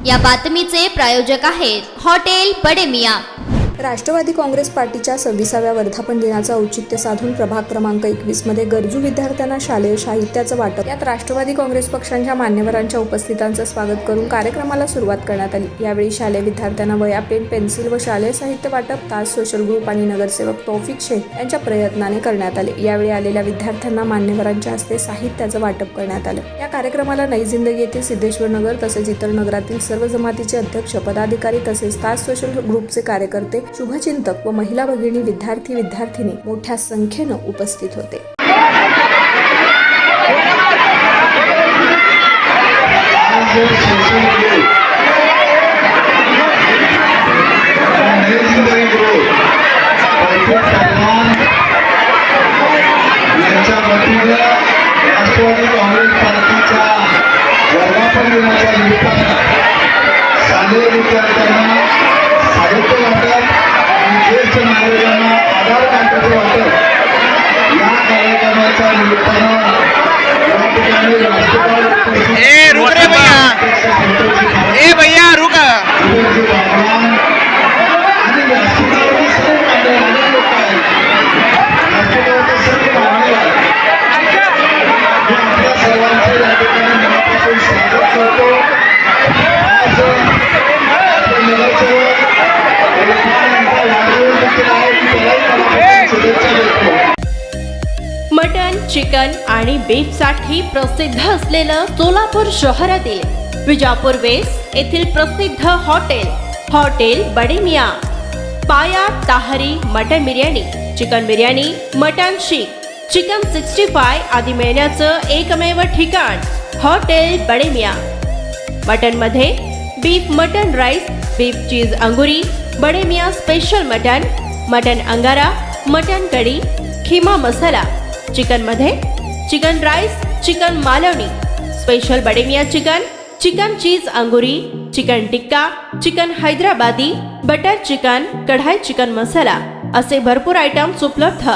या बातमीचे प्रायोजक आहेत हॉटेल बडे मियां। राष्ट्रवादी काँग्रेस पार्टीच्या 26व्या वर्धापन दिनाचं औचित्य साधून प्रभाग क्रमांक 21 मध्ये गरजू विद्यार्थ्यांना शालेय साहित्याचं वाटप, यात राष्ट्रवादी काँग्रेस पक्षांच्या मान्यवरांच्या उपस्थितांचं स्वागत करून कार्यक्रमाला सुरुवात करण्यात आली। यावेळी शालेय विद्यार्थ्यांना वह्या, पेन, पेन्सिल व शालेय साहित्य वाटप ताज सोशल ग्रुप आणि नगरसेवक तौफिक शेख यांच्या प्रयत्नाने करण्यात आले। यावेळी आलेल्या विद्यार्थ्यांना मान्यवरांच्या हस्ते साहित्याचं वाटप करण्यात आलं। या कार्यक्रमाला नई जिंदगी येथील सिद्धेश्वर नगर तसेच इतर नगरातील सर्व जमातीचे अध्यक्ष, पदाधिकारी तसेच ताज सोशल ग्रुपचे कार्यकर्ते, शुभचिंतक व महिला भगिनी, विद्यार्थी-विद्यार्थिनी मोठ्या संख्येने उपस्थित होते। राष्ट्रवादी काँग्रेस पार्टीच्या वर्धापन दिनाच्या निमित्तानं शालेय विद्यार्थ्यांना साहित्य वाटप आणि ज्येष्ठ नागरिकांना आधार कार्डाचे वाटप या कार्यक्रमाच्या निमित्तानं या ठिकाणी राष्ट्रवादी आणि राष्ट्रवादी सर्व मान्यवर लोक आहेत, राष्ट्रवादी सर्व मान्यवर आपल्या सर्वांचे या ठिकाणी मनापासून स्वागत करतो। आज आपले नगरसेवक शुभेच्छा देतो। मटन, चिकन आणि बीफ साठी प्रसिद्ध असलेलं सोलापूर शहरातील विजापूर वेस्ट येथील प्रसिद्ध hotel Bade Miyan. Paya, tahri, mutton biryani, chicken biryani, mutton seekh, chicken 65 आदी मिळण्याचं एकमेव ठिकाण हॉटेल बडे मियां। मटन मध्ये beef mutton rice, beef cheese angoori, Bade Miyan special mutton, mutton angara, mutton kadhi, keema masala. Chicken मध्ये chicken rice, chicken Malvani, special Bade Miyan chicken, chicken cheese angoori, chicken tikka, chicken Hyderabadi, butter chicken, kadai chicken masala असे भरपूर आयटम्स उपलब्ध।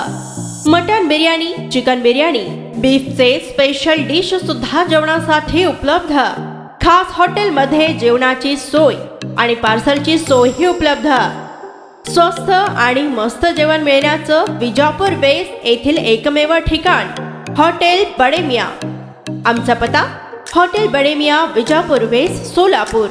मटन बिर्याणी, चिकन बिर्याणी, बीफचे स्पेशल डिश सुद्धा जेवणासाठी उपलब्ध। खास हॉटेलमध्ये जेवणाची सोय आणि पार्सलची सोयही उपलब्ध। स्वस्त आणि मस्त जेवण मिळण्याचं विजापूर वेस्ट येथील एकमेव ठिकाण हॉटेल बडे मियां। आमचा पत्ता हॉटेल बडे मियां, विजापूर वेस्ट, सोलापूर।